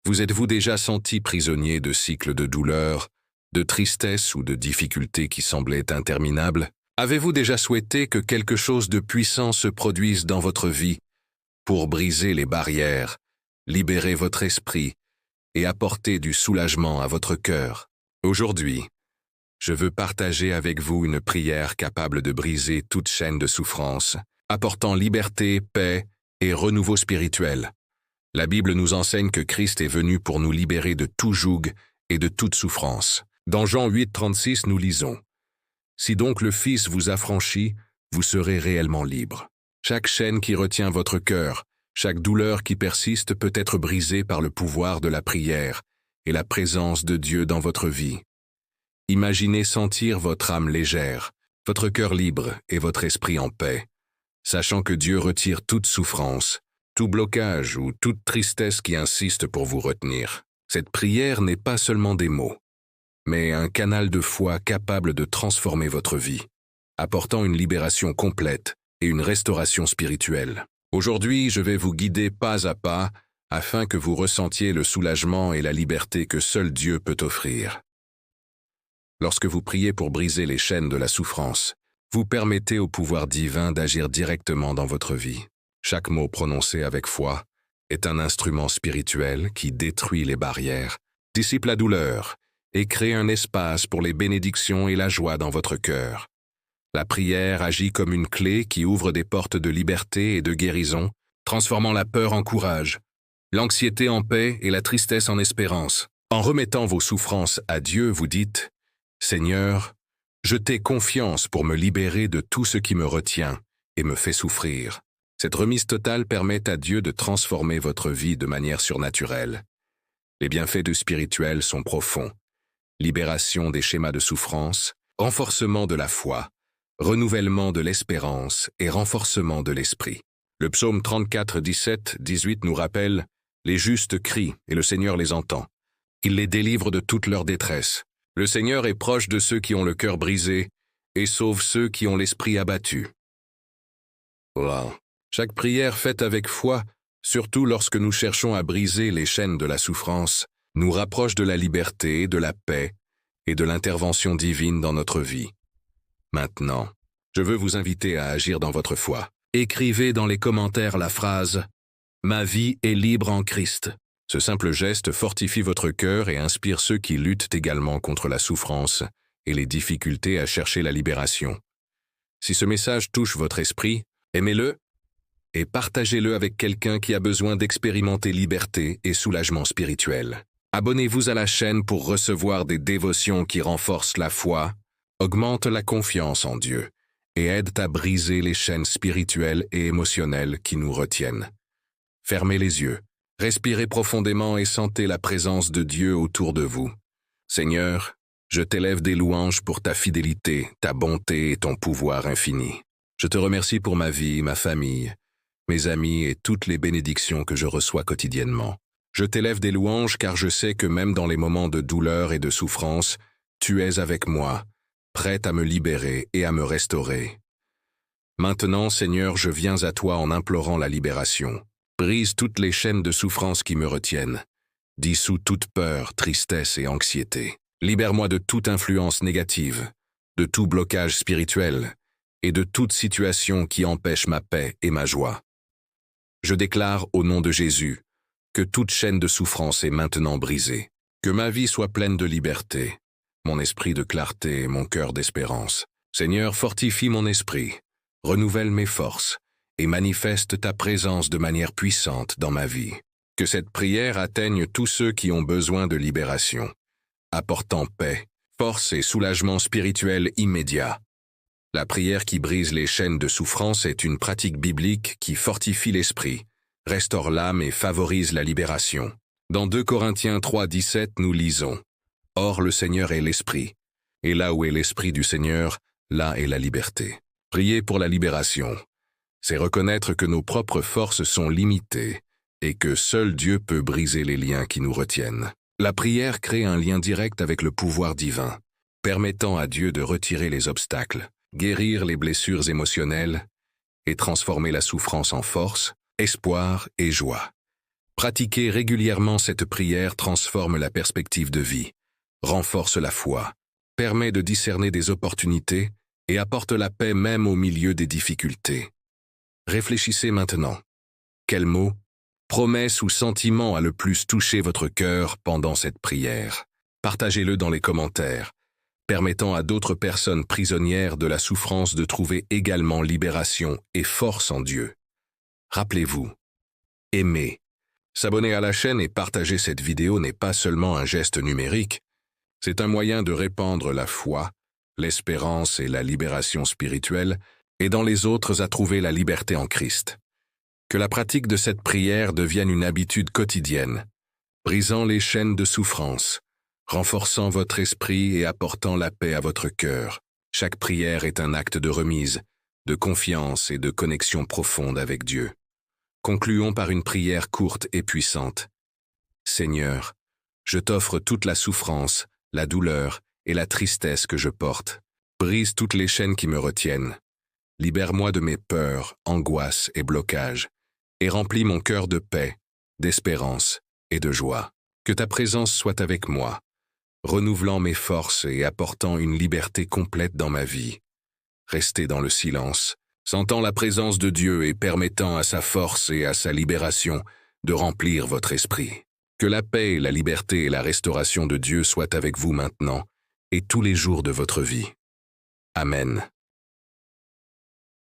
Vous êtes-vous déjà senti prisonnier de cycles de douleur, de tristesse ou de difficultés qui semblaient interminables? Avez-vous déjà souhaité que quelque chose de puissant se produise dans votre vie pour briser les barrières, libérer votre esprit et apporter du soulagement à votre cœur? Aujourd'hui, je veux partager avec vous une prière capable de briser toute chaîne de souffrance, apportant liberté, paix et renouveau spirituel. La Bible nous enseigne que Christ est venu pour nous libérer de tout joug et de toute souffrance. Dans Jean 8,36, nous lisons « Si donc le Fils vous affranchit, vous serez réellement libre. Chaque chaîne qui retient votre cœur, chaque douleur qui persiste peut être brisée par le pouvoir de la prière et la présence de Dieu dans votre vie. Imaginez sentir votre âme légère, votre cœur libre et votre esprit en paix, sachant que Dieu retire toute souffrance, tout blocage ou toute tristesse qui insiste pour vous retenir. Cette prière n'est pas seulement des mots, mais un canal de foi capable de transformer votre vie, apportant une libération complète et une restauration spirituelle. Aujourd'hui, je vais vous guider pas à pas afin que vous ressentiez le soulagement et la liberté que seul Dieu peut offrir. Lorsque vous priez pour briser les chaînes de la souffrance, vous permettez au pouvoir divin d'agir directement dans votre vie. Chaque mot prononcé avec foi est un instrument spirituel qui détruit les barrières, dissipe la douleur et crée un espace pour les bénédictions et la joie dans votre cœur. La prière agit comme une clé qui ouvre des portes de liberté et de guérison, transformant la peur en courage, l'anxiété en paix et la tristesse en espérance. En remettant vos souffrances à Dieu, vous dites « Seigneur, je t'ai confiance pour me libérer de tout ce qui me retient et me fait souffrir. » Cette remise totale permet à Dieu de transformer votre vie de manière surnaturelle. Les bienfaits du spirituel sont profonds. Libération des schémas de souffrance, renforcement de la foi, renouvellement de l'espérance et renforcement de l'esprit. Le psaume 34, 17, 18 nous rappelle « Les justes crient et le Seigneur les entend. Il les délivre de toute leur détresse. Le Seigneur est proche de ceux qui ont le cœur brisé et sauve ceux qui ont l'esprit abattu. » Wow. Chaque prière faite avec foi, surtout lorsque nous cherchons à briser les chaînes de la souffrance, nous rapproche de la liberté, de la paix et de l'intervention divine dans notre vie. Maintenant, je veux vous inviter à agir dans votre foi. Écrivez dans les commentaires la phrase « Ma vie est libre en Christ ». Ce simple geste fortifie votre cœur et inspire ceux qui luttent également contre la souffrance et les difficultés à chercher la libération. Si ce message touche votre esprit, aimez-le et partagez-le avec quelqu'un qui a besoin d'expérimenter liberté et soulagement spirituel. Abonnez-vous à la chaîne pour recevoir des dévotions qui renforcent la foi, augmentent la confiance en Dieu et aident à briser les chaînes spirituelles et émotionnelles qui nous retiennent. Fermez les yeux, respirez profondément et sentez la présence de Dieu autour de vous. Seigneur, je t'élève des louanges pour ta fidélité, ta bonté et ton pouvoir infini. Je te remercie pour ma vie, ma famille, mes amis et toutes les bénédictions que je reçois quotidiennement. Je t'élève des louanges car je sais que même dans les moments de douleur et de souffrance, tu es avec moi, prête à me libérer et à me restaurer. Maintenant, Seigneur, je viens à toi en implorant la libération. Brise toutes les chaînes de souffrance qui me retiennent. Dissous toute peur, tristesse et anxiété. Libère-moi de toute influence négative, de tout blocage spirituel et de toute situation qui empêche ma paix et ma joie. Je déclare au nom de Jésus que toute chaîne de souffrance est maintenant brisée, que ma vie soit pleine de liberté, mon esprit de clarté et mon cœur d'espérance. Seigneur, fortifie mon esprit, renouvelle mes forces et manifeste ta présence de manière puissante dans ma vie. Que cette prière atteigne tous ceux qui ont besoin de libération, apportant paix, force et soulagement spirituel immédiat. La prière qui brise les chaînes de souffrance est une pratique biblique qui fortifie l'esprit, restaure l'âme et favorise la libération. Dans 2 Corinthiens 3, 17, nous lisons « Or le Seigneur est l'Esprit, et là où est l'Esprit du Seigneur, là est la liberté. » Prier pour la libération, c'est reconnaître que nos propres forces sont limitées et que seul Dieu peut briser les liens qui nous retiennent. La prière crée un lien direct avec le pouvoir divin, permettant à Dieu de retirer les obstacles, guérir les blessures émotionnelles et transformer la souffrance en force, espoir et joie. Pratiquer régulièrement cette prière transforme la perspective de vie, renforce la foi, permet de discerner des opportunités et apporte la paix même au milieu des difficultés. Réfléchissez maintenant. Quel mot, promesse ou sentiment a le plus touché votre cœur pendant cette prière? Partagez-le dans les commentaires, permettant à d'autres personnes prisonnières de la souffrance de trouver également libération et force en Dieu. Rappelez-vous, aimer, s'abonner à la chaîne et partager cette vidéo n'est pas seulement un geste numérique, c'est un moyen de répandre la foi, l'espérance et la libération spirituelle, aidant les autres à trouver la liberté en Christ. Que la pratique de cette prière devienne une habitude quotidienne, brisant les chaînes de souffrance, renforçant votre esprit et apportant la paix à votre cœur. Chaque prière est un acte de remise, de confiance et de connexion profonde avec Dieu. Concluons par une prière courte et puissante. Seigneur, je t'offre toute la souffrance, la douleur et la tristesse que je porte. Brise toutes les chaînes qui me retiennent. Libère-moi de mes peurs, angoisses et blocages, et remplis mon cœur de paix, d'espérance et de joie. Que ta présence soit avec moi, renouvelant mes forces et apportant une liberté complète dans ma vie. Restez dans le silence, sentant la présence de Dieu et permettant à sa force et à sa libération de remplir votre esprit. Que la paix, la liberté et la restauration de Dieu soient avec vous maintenant et tous les jours de votre vie. Amen.